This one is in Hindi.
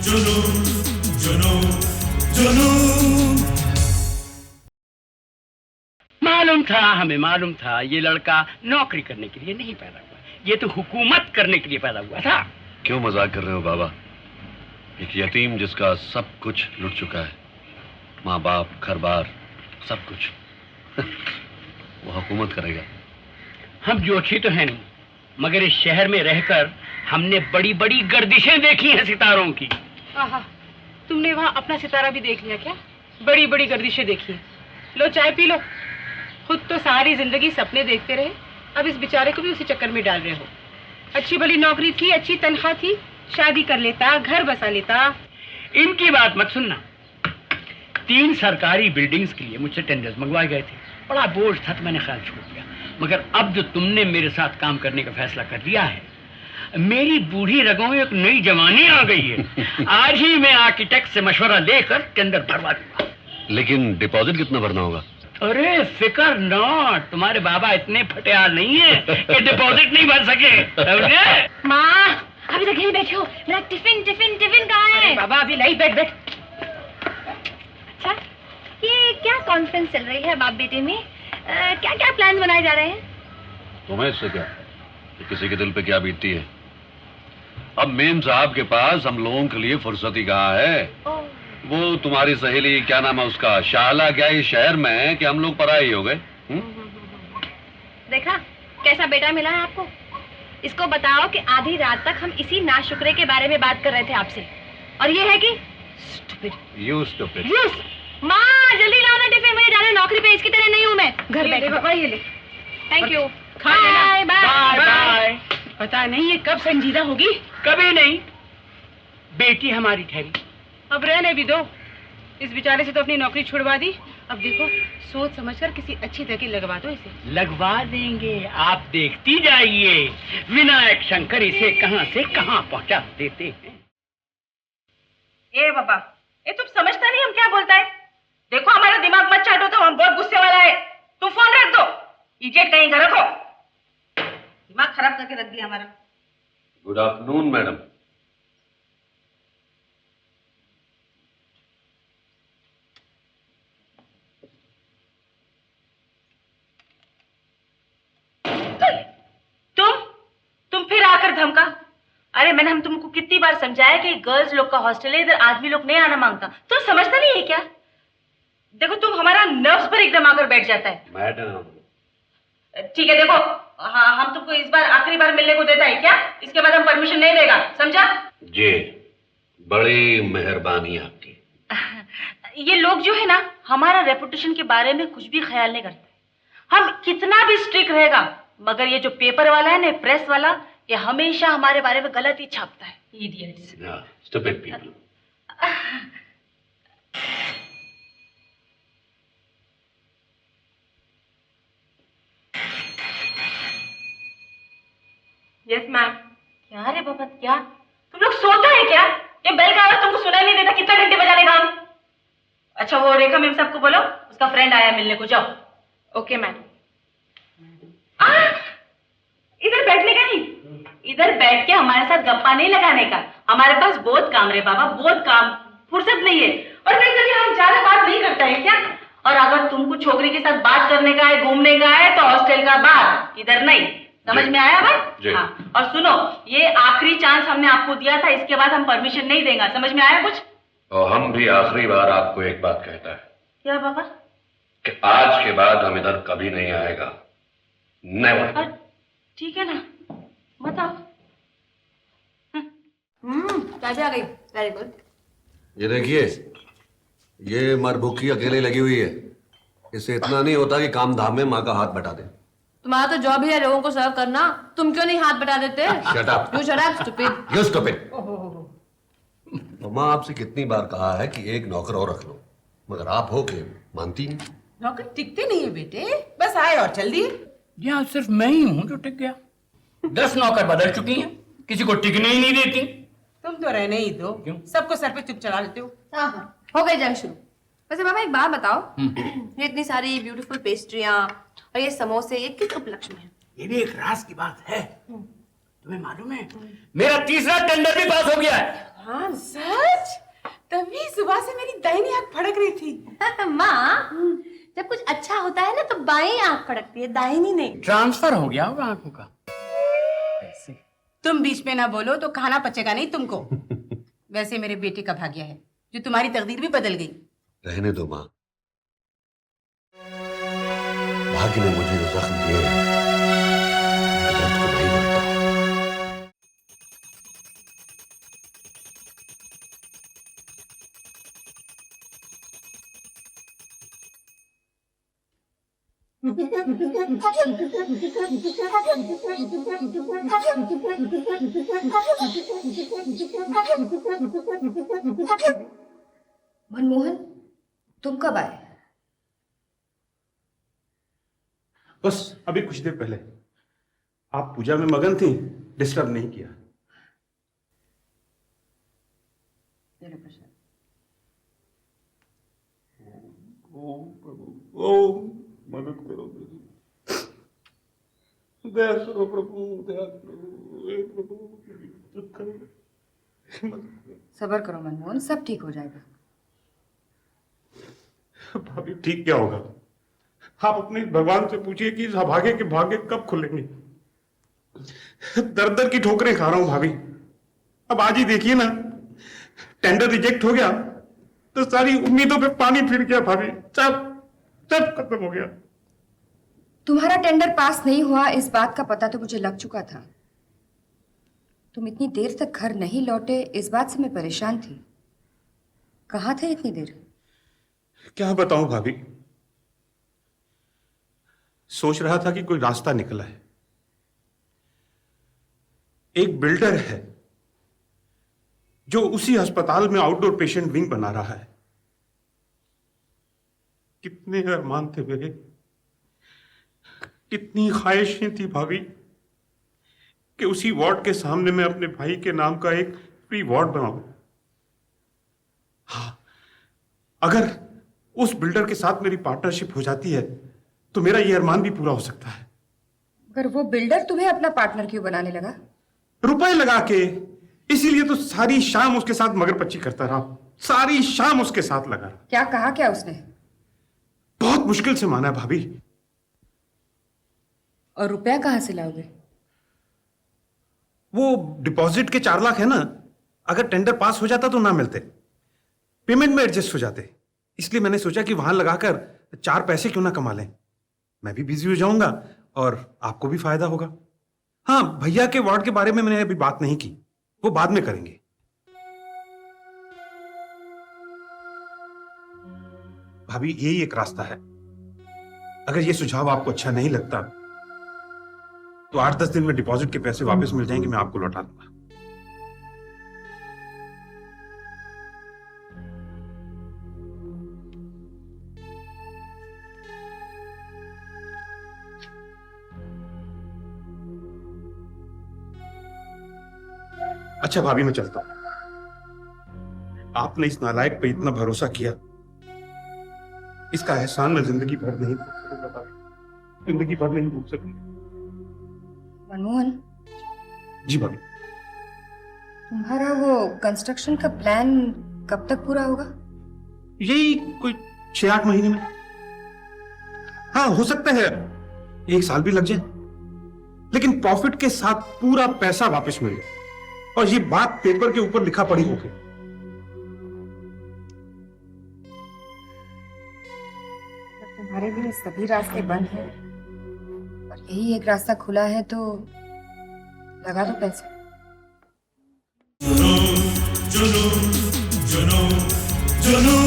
जुनून जुनून जुनून। हमें मालूम था ये लड़का नौकरी करने के लिए नहीं पैदा हुआ, ये तो हुकूमत करने के लिए पैदा हुआ था। क्यों मजाक कर रहे हो बाबा? एक यतीम जिसका सब कुछ लुट चुका है, माँ बाप घर बार सब कुछ वो हुकूमत करेगा। हम जोशी तो हैं नहीं, मगर इस शहर में रहकर हमने बड़ी बड़ी गर्दिशें देखी हैं सितारों की। आहा, तुमने वहाँ अपना सितारा भी देख लिया क्या? बड़ी बड़ी गर्दिशें देखी हैं। लो चाय पी लो। खुद तो सारी जिंदगी सपने देखते रहे, अब इस बेचारे को भी उसी चक्कर में डाल रहे हो। अच्छी भली नौकरी थी, अच्छी तनख्वाह थी, शादी कर लेता, घर बसा लेता। इनकी बात मत सुनना। 3 सरकारी बिल्डिंग्स के लिए मुझसे टेंडर्स मंगवाए गए थे, बड़ा बोझ था तो मैंने ख्याल छोड़ दिया। मगर अब जो तुमने मेरे साथ काम करने का फैसला कर लिया है, मेरी बूढ़ी रगों में एक नई जवानी आ गई है। आज ही मैं आर्किटेक्ट से मशवरा लेकर टेंडर भरवा दूंगा। लेकिन डिपॉजिट कितना भरना होगा? अरे फिकर नॉट, तुम्हारे बाबा इतने फटेयाल नहीं है कि डिपॉजिट नहीं भर सके, समझे? माँ, अभी तक यहीं बैठे हो, मेरा टिफिन टिफिन टिफिन कहाँ है? बाबा अभी लाई, बैठ बैठ। अच्छा, ये क्या कॉन्फ्रेंस चल रही है बाप बेटे में? क्या क्या प्लान बनाए जा रहे हैं? तुम्हें इससे क्या कि किसी के दिल पे क्या बीतती है? अब मेम साहब के पास हम लोगों के लिए फुर्सत ही कहाँ है। वो तुम्हारी सहेली क्या नाम है उसका, शाला क्या इस शहर में है कि हम लोग पराई हो गए? देखा कैसा बेटा मिला है आपको। इसको बताओ कि आधी रात तक हम इसी नाशुक्रे के बारे में बात कर रहे थे आपसे, और ये है कि You stupid. माँ जल्दी लाओ ना टिफिन, मुझे जाना है नौकरी पे, इसकी तरह नहीं हूँ मैं। घर ये ले बाबा, ये ले। Thank you. खा लेना। Bye bye. Bye bye. पता नहीं ये कब संजीदा होगी। कभी नहीं, बेटी हमारी ठहरी। अब रहने भी दो, इस बेचारे से तो अपनी नौकरी छुड़वा दी। अब देखो सोच समझकर किसी अच्छी जगह लगवा दो इसे। लगवा देंगे, आप देखती जाइए। विनायक शंकर इसे कहां से कहां पहुंचा देते हैं। ए बाबा, ये तुम समझता नहीं हम क्या बोलता है? देखो हमारा दिमाग मत चाटो, तो हम बहुत गुस्से वाला है। तुम फोन रख दो, इडियट कहीं का रखो। दिमाग खराब करके रख दिया हमारा। Good afternoon madam. तुम फिर आकर धमका। अरे मैंने हम तुमको कितनी बार समझाया कि गर्ल्स लोग का हॉस्टल है, इधर आदमी लोग नहीं आना मांगता। तुम समझता नहीं है क्या? देखो तुम हमारा नर्व्स पर एकदम आकर बैठ जाता है। मैडम ठीक है, देखो हाँ, हम तुमको इस बार आखिरी बार मिलने को देता है क्या? इसके बाद हम परमिशन नहीं देगा, समझा? जी, बड़ी मेहरबानी आपकी। ये लोग जो है ना, हमारा रेपुटेशन के बारे में कुछ भी ख्याल नहीं करते। हम कितना भी स्ट्रिक्ट रहेगा, मगर ये जो पेपर वाला है ना, प्रेस वाला, ये हमेशा हमारे बारे में गलत ही छापता है। Idiots. Stupid people. Yes ma'am. क्या रे बाबा, क्या तुम लोग सोता है क्या? ये बेल का आवाज तुमको सुनाई नहीं देता? कितना घंटे बजाने का हम? अच्छा वो रेखा मैम साहब को बोलो, उसका फ्रेंड आया मिलने को, जाओ। Okay ma'am. इधर बैठने का नहीं, इधर बैठ के हमारे साथ गप्पा नहीं लगाने का। हमारे पास बहुत काम रे बाबा, बहुत काम, फुर्सत नहीं है। और कभी कभी हम ज्यादा बात नहीं करता है क्या? और अगर तुमको छोकरी के साथ बात करने का है, घूमने का है, तो हॉस्टल का बाहर, इधर नहीं। समझ में आया बात? हाँ। और सुनो, ये आखिरी चांस हमने आपको दिया था, इसके बाद हम परमिशन नहीं देंगे। समझ में आया कुछ? और हम भी आखिरी बार आपको एक बात कहता है। क्या बाबा? कि आज के बाद हम इधर कभी नहीं आएगा। नेवर। ठीक है ना, बताओ। चाय आ गई, वेरी गुड। ये देखिए, ये मरभुक्की अकेले लगी हुई है। इससे इतना नहीं होता कि काम धाम में माँ का हाथ बटा दे। तुम्हारा तो जॉब ही है लोगों को सर्व करना, तुम क्यों नहीं हाथ बटा देते? Shut up. You shut up, stupid. You stupid. माँ आपसे कितनी बार कहा है कि एक नौकर और रख लो, मगर आप हो के मानती नहीं। नौकर टिकते नहीं है बेटे, बस आए और चल दिए। यहाँ सिर्फ मैं ही हूँ जो टिक गया। 10 नौकर बदल चुकी हैं, किसी को टिकने ही नहीं देती। तुम तो रहने ही दो, क्यों? सबको सर पे चुप चढ़ा लेते हो। हाँ हाँ, हो गई जंग शुरू। वैसे बाबा एक बात बताओ, ये इतनी सारी ब्यूटीफुल पेस्ट्रियाँ और ये समोसे, ये किस उपलक्ष्य में है? ये भी एक राज की बात है। तुम्हें मालूम है, मेरा तीसरा टेंडर भी पास हो गया है। हाँ सच? तभी सुबह से मेरी दाहिनी आंख फड़क रही थी। माँ, जब कुछ अच्छा होता है ना तो बाईं आंख फड़कती है, दाहिनी नहीं। ट्रांसफर हो गया होगा आंखों का। ऐसे तुम बीच में ना बोलो तो खाना पचेगा नहीं तुमको। वैसे मेरे बेटे का भाग्य है जो तुम्हारी तकदीर भी बदल गई। रहने दो माँ, भाग्य ने मुझे जो जख्म दिए हैं, उनके दर्द को नहीं भरता। मनमोहन, तुम कब आए? बस अभी कुछ देर पहले। आप पूजा में मगन थी, डिस्टर्ब नहीं किया। ओम प्रभु, ओम मदद करो, दया करो प्रभु, दया करो, हे प्रभु। सब्र करो मनमोहन, सब ठीक हो जाएगा। भाभी ठीक क्या होगा? आप अपने भगवान से पूछिए कि इस अभागे के भाग्य कब खुलेंगे। दर दर की ठोकरें खा रहा हूं भाभी। अब आज ही देखिए ना, टेंडर रिजेक्ट हो गया तो सारी उम्मीदों पे पानी फिर गया भाभी। सब खत्म हो गया। तुम्हारा टेंडर पास नहीं हुआ इस बात का पता तो मुझे लग चुका था। तुम इतनी देर तक घर नहीं लौटे इस बात से मैं परेशान थी। कहाँ थे इतनी देर? क्या बताऊं भाभी, सोच रहा था कि कोई रास्ता निकला है। एक बिल्डर है जो उसी अस्पताल में आउटडोर पेशेंट विंग बना रहा है। कितने अरमान थे मेरे, कितनी ख्वाहिशें थी भाभी कि उसी वार्ड के सामने मैं अपने भाई के नाम का एक फ्री वार्ड बनाऊं। हाँ, अगर उस बिल्डर के साथ मेरी पार्टनरशिप हो जाती है तो मेरा ये अरमान भी पूरा हो सकता है। अगर वो बिल्डर तुम्हें अपना पार्टनर क्यों बनाने लगा? रुपए लगा के। इसीलिए तो सारी शाम उसके साथ मगरपच्ची करता रहा, सारी शाम उसके साथ लगा रहा। क्या कहा क्या उसने? बहुत मुश्किल से माना भाभी। और रुपया कहां से लाओगे? वो डिपॉजिट के 4 लाख है ना, अगर टेंडर पास हो जाता तो ना मिलते, पेमेंट में एडजस्ट हो जाते। इसलिए मैंने सोचा कि वहां लगाकर 4 पैसे क्यों ना कमा लें। मैं भी बिजी हो जाऊंगा और आपको भी फायदा होगा। हाँ, भैया के वार्ड के बारे में मैंने अभी बात नहीं की, वो बाद में करेंगे। भाभी यही एक रास्ता है। अगर ये सुझाव आपको अच्छा नहीं लगता तो 8-10 दिन में डिपॉजिट के पैसे वापस मिल जाएंगे, मैं आपको लौटा दूंगा। अच्छा भाभी, मैं चलता हूं। आपने इस नालायक पे इतना भरोसा किया, इसका एहसान मैं जिंदगी भर नहीं भूल सकूंगा भाभी, जिंदगी भर नहीं भूल सकूंगा। मनमोहन जी भाभी। तुम्हारा वो कंस्ट्रक्शन का प्लान कब तक पूरा होगा? यही कोई 6-8 महीने में। हाँ, हो सकता है 1 साल भी लग जाए, लेकिन प्रॉफिट के साथ पूरा पैसा वापस मिल जाए और ये बात पेपर के ऊपर लिखा पड़ी होगी। तुम्हारे लिए सभी रास्ते बंद हैं और यही एक रास्ता खुला है तो लगा दो पैसे। जुनून जुनून जुनून जुनून